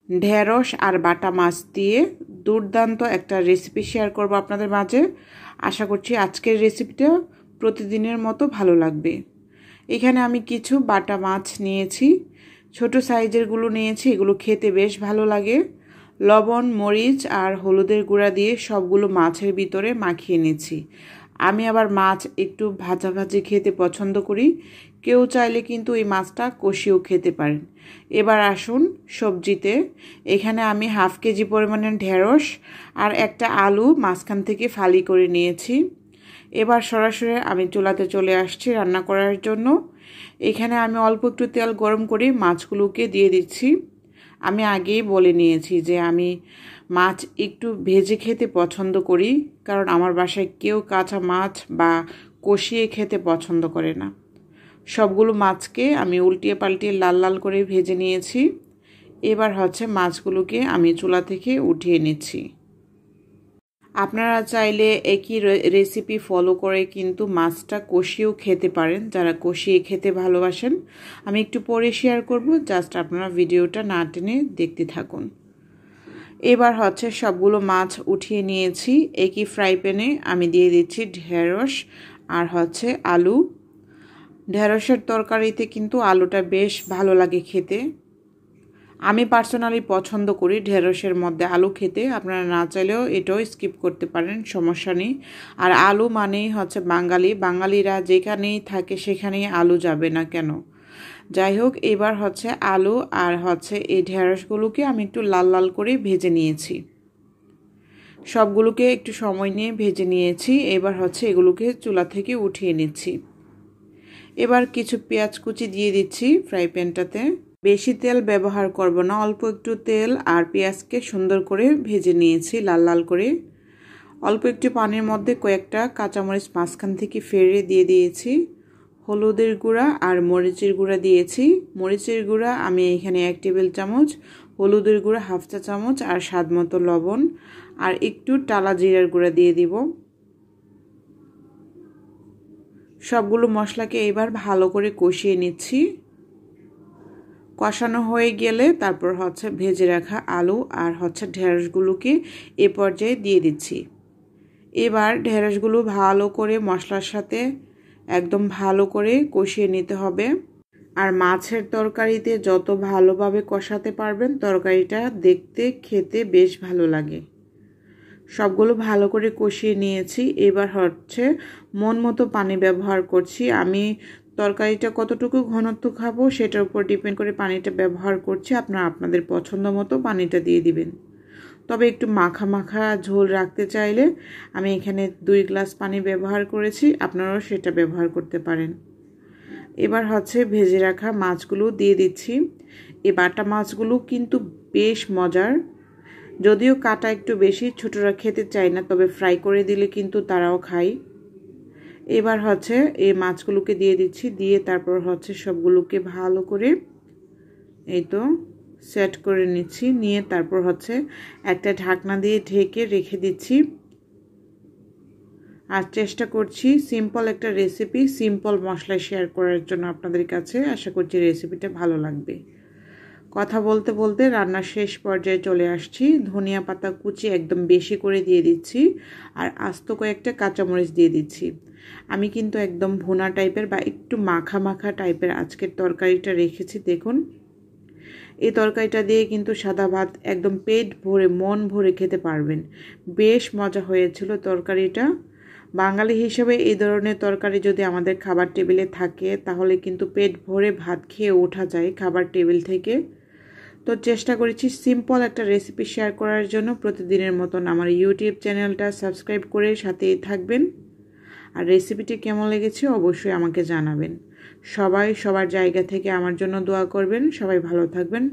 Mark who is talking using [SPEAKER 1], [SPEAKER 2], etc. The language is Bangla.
[SPEAKER 1] ঢেঁড়স আর বাটা মাছ দিয়ে দুর্দান্ত একটা রেসিপি শেয়ার করব আপনাদের মাঝে। আশা করছি আজকের রেসিপিটা প্রতিদিনের মতো ভালো লাগবে। এখানে আমি কিছু বাটা মাছ নিয়েছি, ছোট সাইজেরগুলো নিয়েছি, এগুলো খেতে বেশ ভালো লাগে। লবণ, মরিচ আর হলুদের গুঁড়া দিয়ে সবগুলো মাছের ভিতরে মাখিয়ে নিয়েছি। আমি আবার মাছ একটু ভাজাভাজি খেতে পছন্দ করি, কেউ চাইলে কিন্তু এই মাছটা কষিয়েও খেতে পারেন। এবার আসুন সবজিতে। এখানে আমি হাফ কেজি পরিমাণের ঢেঁড়স আর একটা আলু মাঝখান থেকে ফালি করে নিয়েছি। এবার সরাসরি আমি চুলাতে চলে আসছি রান্না করার জন্য। এখানে আমি অল্প একটু তেল গরম করে মাছগুলোকে দিয়ে দিচ্ছি। আমি আগেই বলে নিয়েছি যে আমি মাছ একটু ভেজে খেতে পছন্দ করি, কারণ আমার বাসায় কেউ কাঁচা মাছ বা কষিয়ে খেতে পছন্দ করে না। সবগুলো মাছকে আমি উল্টিয়ে পাল্টিয়ে লাল লাল করে ভেজে নিয়েছি। এবার মাছগুলোকে আমি চুলা থেকে উঠিয়ে নিচ্ছি। আপনারা চাইলে একই রেসিপি ফলো করে কিন্তু মাছটা কষিয়েও খেতে পারেন, যারা কষিয়ে খেতে ভালোবাসেন। আমি একটু পরে শেয়ার করব, জাস্ট আপনারা ভিডিওটা না টেনে দেখতে থাকুন। এবার সবগুলো মাছ উঠিয়ে নিয়েছি। একই ফ্রাই প্যানে আমি দিয়ে দিচ্ছি ঢেঁড়স আর আলু। ঢেঁড়সের তরকারিতে কিন্তু আলুটা বেশ ভালো লাগে খেতে। আমি পার্সোনালি পছন্দ করি ঢেঁড়সের মধ্যে আলু খেতে। আপনারা না চাইলেও এটাও স্কিপ করতে পারেন, সমস্যা নেই। আর আলু মানেই বাঙালিরা যেখানেই থাকে সেখানেই আলু যাবে না কেন। যাই হোক, এবার আলু আর এই ঢেঁড়সগুলোকে আমি একটু লাল লাল করে ভেজে নিয়েছি। সবগুলোকে একটু সময় নিয়ে ভেজে নিয়েছি। এবার এগুলোকে চুলা থেকে উঠিয়ে নিচ্ছি। এবার কিছু পেঁয়াজ কুচি দিয়ে দিচ্ছি ফ্রাই প্যানটাতে। বেশি তেল ব্যবহার করব না, অল্প একটু তেল আর পেঁয়াজকে সুন্দর করে ভেজে নিয়েছি লাল লাল করে। অল্প একটু পানির মধ্যে কয়েকটা কাঁচামরিচ মাঝখান থেকে ফেড়ে দিয়ে দিয়েছি। হলুদের গুঁড়া আর মরিচের গুঁড়া দিয়েছি। মরিচের গুঁড়া আমি এখানে 1 টেবিল চামচ, হলুদের গুঁড়া হাফ চা চামচ আর স্বাদ মতো লবণ আর একটু টালা জিরার গুঁড়া দিয়ে দিব। সবগুলো মশলাকে এবার ভালো করে কষিয়ে নিচ্ছি। কষানো হয়ে গেলে তারপর ভেজে রাখা আলু আর ঢেঁড়সগুলোকে এ পর্যায়ে দিয়ে দিচ্ছি। এবার ঢেঁড়সগুলো ভালো করে মশলার সাথে একদম ভালো করে কষিয়ে নিতে হবে। আর মাছের তরকারিতে যত ভালোভাবে কষাতে পারবেন তরকারিটা দেখতে খেতে বেশ ভালো লাগে। সবগুলো ভালো করে কষিয়ে নিয়েছি। এবার মন মতো পানি ব্যবহার করছি। আমি তরকারিটা কতটুকু ঘনত্ব খাবো সেটার উপর ডিপেন্ড করে পানিটা ব্যবহার করছি। আপনারা আপনাদের পছন্দ মতো পানিটা দিয়ে দিবেন। তবে একটু মাখা মাখা ঝোল রাখতে চাইলে আমি এখানে 2 গ্লাস পানি ব্যবহার করেছি, আপনারাও সেটা ব্যবহার করতে পারেন। এবার ভেজে রাখা মাছগুলো দিয়ে দিচ্ছি। এই বাটা মাছগুলো কিন্তু বেশ মজার, যদিও কাটা একটু বেশি, ছোটরা খেতে চায় না, তবে ফ্রাই করে দিলে কিন্তু তারাও খায়। এবার এই মাছগুলোকে দিয়ে দিচ্ছি, দিয়ে তারপর সবগুলোকে ভালো করে এই তো সেট করে নিচ্ছি। নিয়ে তারপর একটা ঢাকনা দিয়ে ঢেকে রেখে দিচ্ছি। আর চেষ্টা করছি সিম্পল একটা রেসিপি সিম্পল মশলা শেয়ার করার জন্য আপনাদের কাছে। আশা করছি রেসিপিটা ভালো লাগবে। কথা বলতে বলতে রান্নার শেষ পর্যায়ে চলে আসছি। ধনিয়া পাতা কুচি একদম বেশি করে দিয়ে দিচ্ছি আর আস্ত কয়েকটা কাঁচামরিচ দিয়ে দিচ্ছি। আমি কিন্তু একদম ভুনা টাইপের বা একটু মাখা মাখা টাইপের আজকের তরকারিটা রেখেছি। দেখুন, এই তরকারিটা দিয়ে কিন্তু সাদা ভাত একদম পেট ভরে মন ভরে খেতে পারবেন। বেশ মজা হয়েছিল তরকারিটা। বাঙালি হিসেবে এই ধরনের তরকারি যদি আমাদের খাবার টেবিলে থাকে তাহলে কিন্তু পেট ভরে ভাত খেয়ে ওঠা যায় খাবার টেবিল থেকে। তো চেষ্টা করেছি সিম্পল একটা রেসিপি শেয়ার করার জন্য। প্রতিদিনের মতন আমার ইউটিউব চ্যানেলটা সাবস্ক্রাইব করে সাথেই থাকবেন। আর রেসিপিটি কেমন লেগেছে অবশ্যই আমাকে জানাবেন। সবাই সবার জায়গা থেকে আমার জন্য দোয়া করবেন। সবাই ভালো থাকবেন।